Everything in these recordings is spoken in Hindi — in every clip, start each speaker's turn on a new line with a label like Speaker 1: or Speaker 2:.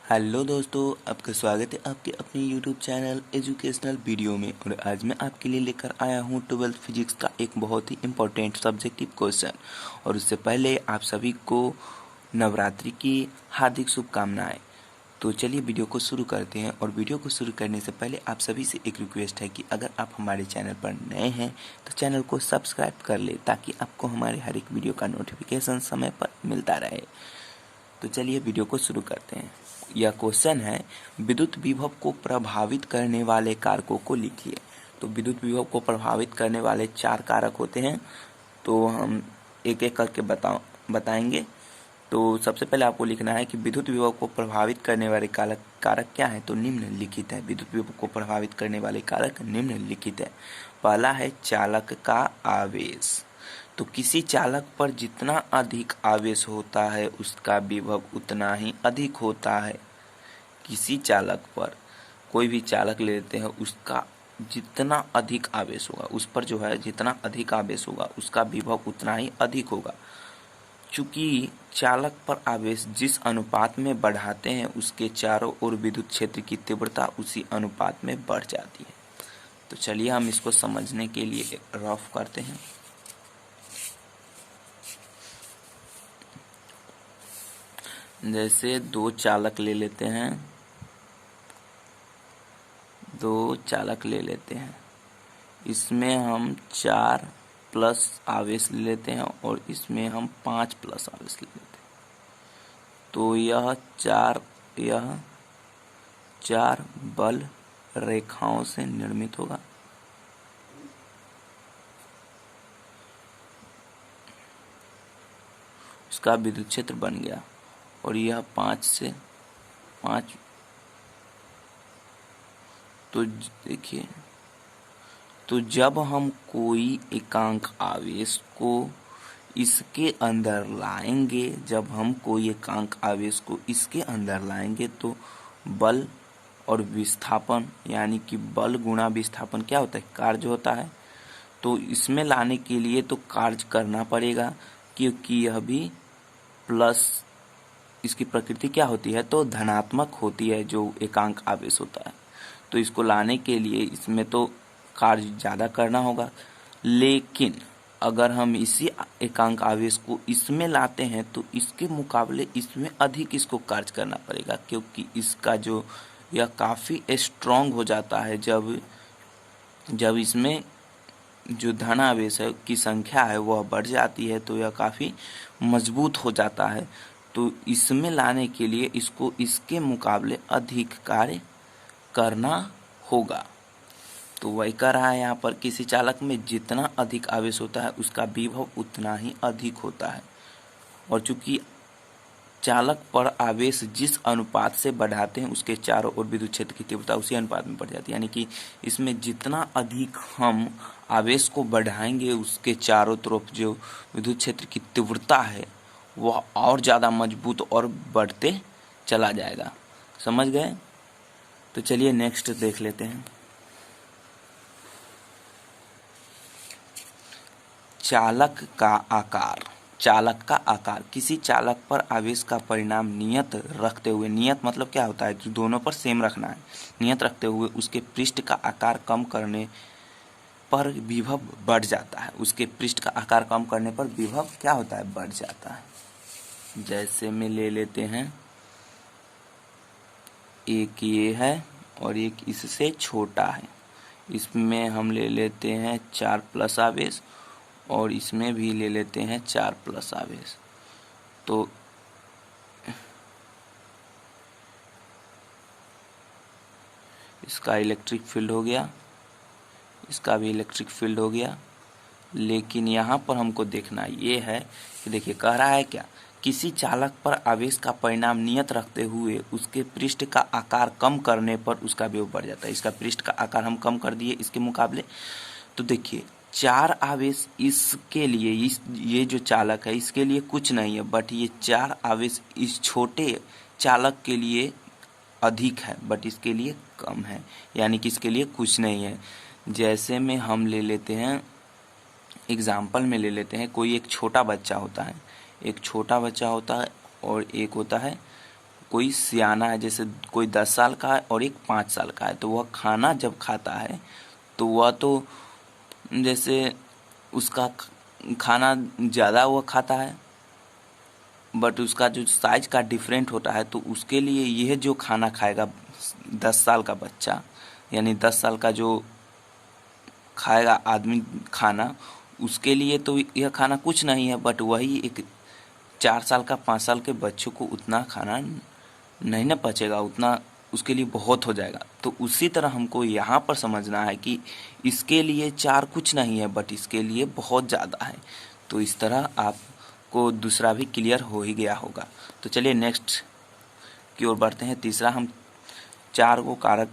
Speaker 1: हेलो दोस्तों, आपका स्वागत है आपके अपने यूट्यूब चैनल एजुकेशनल वीडियो में। और आज मैं आपके लिए लेकर आया हूँ 12th फिजिक्स का एक बहुत ही इम्पोर्टेंट सब्जेक्टिव क्वेश्चन। और उससे पहले आप सभी को नवरात्रि की हार्दिक शुभकामनाएं। तो चलिए वीडियो को शुरू करते हैं। और वीडियो को शुरू करने से पहले आप सभी से एक रिक्वेस्ट है कि अगर आप हमारे चैनल पर नए हैं तो चैनल को सब्सक्राइब कर ले, ताकि आपको हमारे हर एक वीडियो का नोटिफिकेशन समय पर मिलता रहे। तो चलिए वीडियो को शुरू करते हैं। यह क्वेश्चन है, विद्युत विभव को प्रभावित करने वाले कारकों को लिखिए। तो विद्युत विभव को प्रभावित करने वाले 4 कारक होते हैं, तो हम एक एक करके बताएंगे। तो सबसे पहले आपको लिखना है कि विद्युत विभव को प्रभावित करने वाले कारक क्या है। तो निम्नलिखित है। विद्युत विभव को प्रभावित करने वाले कारक निम्नलिखित है। पहला है चालक का आवेश। तो किसी चालक पर जितना अधिक आवेश होता है उसका विभव उतना ही अधिक होता है। किसी चालक पर, कोई भी चालक ले लेते हैं, उसका जितना अधिक आवेश होगा, उस पर जो है जितना अधिक आवेश होगा उसका विभव उतना ही अधिक होगा। चूंकि चालक पर आवेश जिस अनुपात में बढ़ाते हैं उसके चारों ओर विद्युत क्षेत्र की तीव्रता उसी अनुपात में बढ़ जाती है। तो चलिए हम इसको समझने के लिए रफ करते हैं। जैसे दो चालक ले लेते हैं, इसमें हम 4 प्लस आवेश ले लेते हैं और इसमें हम 5 प्लस आवेश ले लेते हैं। तो यह चार बल रेखाओं से निर्मित होगा। इसका विद्युत क्षेत्र बन गया। और यह 5 से 5। तो देखिए, तो जब हम कोई एकांक आवेश को इसके अंदर लाएंगे, तो बल और विस्थापन, यानी कि बल गुणा विस्थापन क्या होता है, कार्य होता है। तो इसमें लाने के लिए तो कार्य करना पड़ेगा, क्योंकि यह भी प्लस, इसकी प्रकृति क्या होती है, तो धनात्मक होती है जो एकांक आवेश होता है। तो इसको लाने के लिए इसमें तो कार्य ज़्यादा करना होगा। लेकिन अगर हम इसी एकांक आवेश को इसमें लाते हैं तो इसके मुकाबले इसमें अधिक इसको कार्य करना पड़ेगा, क्योंकि इसका जो यह काफ़ी स्ट्रॉन्ग हो जाता है। जब इसमें जो धन आवेश है की संख्या है वह बढ़ जाती है, तो यह काफ़ी मजबूत हो जाता है। तो इसमें लाने के लिए इसको इसके मुकाबले अधिक कार्य करना होगा। तो वही कह रहा है यहाँ पर, किसी चालक में जितना अधिक आवेश होता है उसका विभव उतना ही अधिक होता है। और चूंकि चालक पर आवेश जिस अनुपात से बढ़ाते हैं उसके चारों ओर विद्युत क्षेत्र की तीव्रता उसी अनुपात में बढ़ जाती है। यानी कि इसमें जितना अधिक हम आवेश को बढ़ाएंगे उसके चारों तरफ जो विद्युत क्षेत्र की तीव्रता है वह और ज़्यादा मजबूत और बढ़ते चला जाएगा। समझ गए? तो चलिए नेक्स्ट देख लेते हैं। चालक का आकार। किसी चालक पर आवेश का परिणाम नियत रखते हुए, नियत मतलब क्या होता है, दोनों पर सेम रखना है, नियत रखते हुए उसके पृष्ठ का आकार कम करने पर विभव बढ़ जाता है। उसके पृष्ठ का आकार कम करने पर विभव क्या होता है, बढ़ जाता है। जैसे में ले लेते हैं, एक ये है और एक इससे छोटा है। इसमें हम ले लेते हैं 4 प्लस आवेश और इसमें भी ले लेते हैं 4 प्लस आवेश। तो इसका इलेक्ट्रिक फील्ड हो गया, इसका भी इलेक्ट्रिक फील्ड हो गया। लेकिन यहाँ पर हमको देखना ये है कि देखिए कह रहा है क्या, किसी चालक पर आवेश का परिणाम नियत रखते हुए उसके पृष्ठ का आकार कम करने पर उसका विभव बढ़ जाता है। इसका पृष्ठ का आकार हम कम कर दिए इसके मुकाबले। तो देखिए 4 आवेश इसके लिए, ये जो चालक है इसके लिए कुछ नहीं है, बट ये 4 आवेश इस छोटे चालक के लिए अधिक है, बट इसके लिए कम है, यानी कि इसके लिए कुछ नहीं है। जैसे में हम ले लेते हैं, एग्जाम्पल में ले लेते हैं, कोई एक छोटा बच्चा होता है और एक होता है कोई सियाना है, जैसे कोई 10 साल का है और एक 5 साल का है, तो वह खाना जब खाता है तो वह तो जैसे उसका खाना ज़्यादा वह खाता है, बट उसका जो साइज का डिफरेंट होता है, तो उसके लिए यह जो खाना खाएगा 10 साल का बच्चा, यानी 10 साल का जो खाएगा आदमी खाना, उसके लिए तो यह खाना कुछ नहीं है, बट वही एक 4 साल का 5 साल के बच्चों को उतना खाना नहीं ना पचेगा, उतना उसके लिए बहुत हो जाएगा। तो उसी तरह हमको यहाँ पर समझना है कि इसके लिए 4 कुछ नहीं है, बट इसके लिए बहुत ज़्यादा है। तो इस तरह आपको दूसरा भी क्लियर हो ही गया होगा। तो चलिए नेक्स्ट की ओर बढ़ते हैं। तीसरा हम 4 को कारक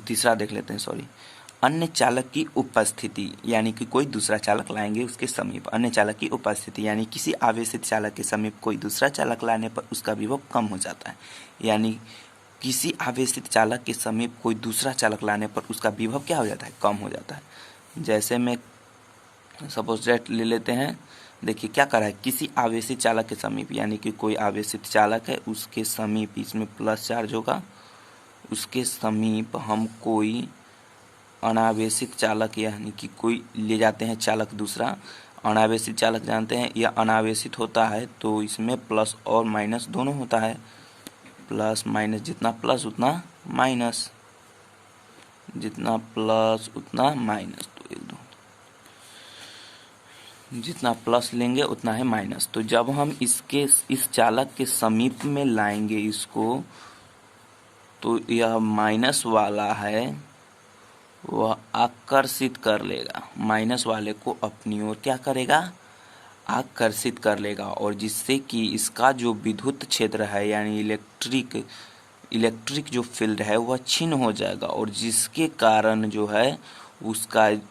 Speaker 1: तीसरा देख लेते हैं। अन्य चालक की उपस्थिति, यानी कि कोई दूसरा चालक लाएंगे उसके समीप। अन्य चालक की उपस्थिति यानी किसी आवेशित चालक के समीप कोई दूसरा चालक लाने पर उसका विभव कम हो जाता है। यानी किसी आवेशित चालक के समीप कोई दूसरा चालक लाने पर उसका विभव क्या हो जाता है, कम हो जाता है। जैसे मैं सपोज डेट ले लेते हैं। देखिए क्या कर रहा है, किसी आवेशित चालक के समीप, यानी कि कोई आवेशित चालक है उसके समीप, इसमें प्लस चार्ज होगा, उसके समीप हम कोई अनावेशित चालक यानी कि कोई ले जाते हैं चालक दूसरा। अनावेशित चालक जानते हैं यह अनावेशित होता है, तो इसमें प्लस और माइनस दोनों होता है। प्लस माइनस, जितना प्लस उतना माइनस, जितना प्लस उतना माइनस, तो जितना प्लस लेंगे उतना है माइनस। तो जब हम इस चालक के समीप में लाएंगे इसको, तो यह माइनस वाला है वह आकर्षित कर लेगा, माइनस वाले को अपनी ओर क्या करेगा, आकर्षित कर लेगा, और जिससे कि इसका जो विद्युत क्षेत्र है यानी इलेक्ट्रिक जो फील्ड है वह क्षीण हो जाएगा, और जिसके कारण जो है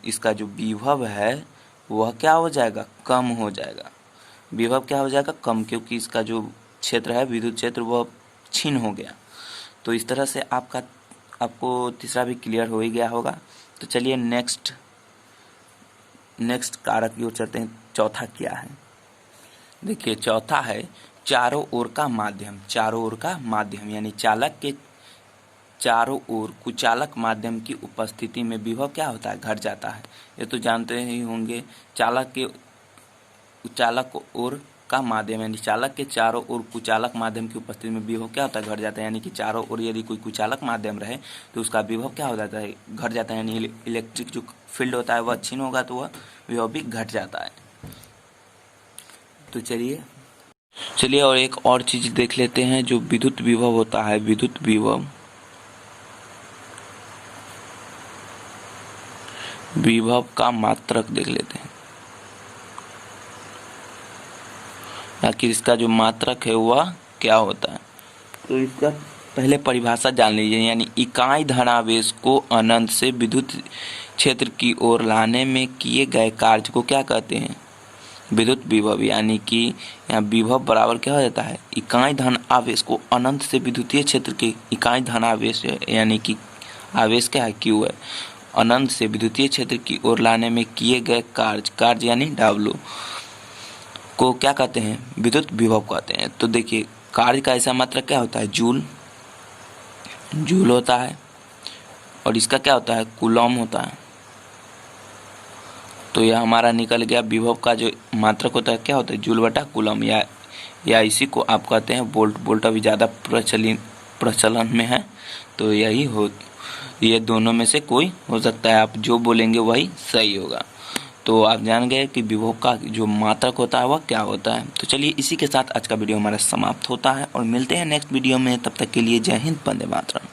Speaker 1: इसका जो विभव है वह क्या हो जाएगा, कम हो जाएगा। विभव क्या हो जाएगा, कम, क्योंकि इसका जो क्षेत्र है विद्युत क्षेत्र वह क्षीण हो गया। तो इस तरह से आपको तीसरा भी क्लियर हो ही गया होगा। तो चलिए नेक्स्ट कारक की ओर चलते हैं। चौथा क्या है, देखिए चौथा है चारों ओर का माध्यम। चारों ओर का माध्यम यानी चालक के चारों ओर कुचालक माध्यम की उपस्थिति में विभव क्या होता है, घट जाता है। ये तो जानते ही होंगे, चालक ओर का माध्यम यानी चालक के चारों ओर कुचालक माध्यम की उपस्थिति में विभव क्या होता है, घट जाता है। यानी कि चारों ओर यदि कोई कुचालक माध्यम रहे तो उसका विभव क्या हो जाता है, घट जाता है। यानी इलेक्ट्रिक जो फील्ड होता है वह क्षीण होगा, तो वह विभव भी घट जाता है। तो चलिए और एक और चीज देख लेते हैं, जो विद्युत विभव होता है। विद्युत विभव का मात्रक देख लेते हैं। आखिर इसका जो मात्रक है वह क्या होता है, तो इसका पहले परिभाषा जान लीजिए। यानी इकाई धनावेश को अनंत से विद्युत क्षेत्र की ओर लाने में किए गए कार्य को क्या कहते हैं, विद्युत विभव। यानी कि यहाँ विभव बराबर क्या हो जाता है, इकाई धन आवेश को अनंत से विद्युतीय क्षेत्र के इकाई धन आवेश यानी कि आवेश क्या है, क्यू है, अनंत से विद्युतीय क्षेत्र की ओर लाने में किए गए कार्य यानी W को क्या कहते हैं, विद्युत विभव कहते हैं। तो देखिए कार्य का ऐसा मात्रक क्या होता है, जूल होता है, और इसका क्या होता है, कूलॉम होता है। तो यह हमारा निकल गया। विभव का जो मात्रक होता है क्या होता है, जूल बटा कूलॉम, या इसी को आप कहते हैं वोल्ट। वोल्ट अभी ज़्यादा प्रचलन में है, तो ये दोनों में से कोई हो सकता है, आप जो बोलेंगे वही सही होगा। तो आप जान गए कि विभव का जो मात्रक होता है वह क्या होता है। तो चलिए इसी के साथ आज का वीडियो हमारा समाप्त होता है, और मिलते हैं नेक्स्ट वीडियो में। तब तक के लिए जय हिंद, वंदे मातरम।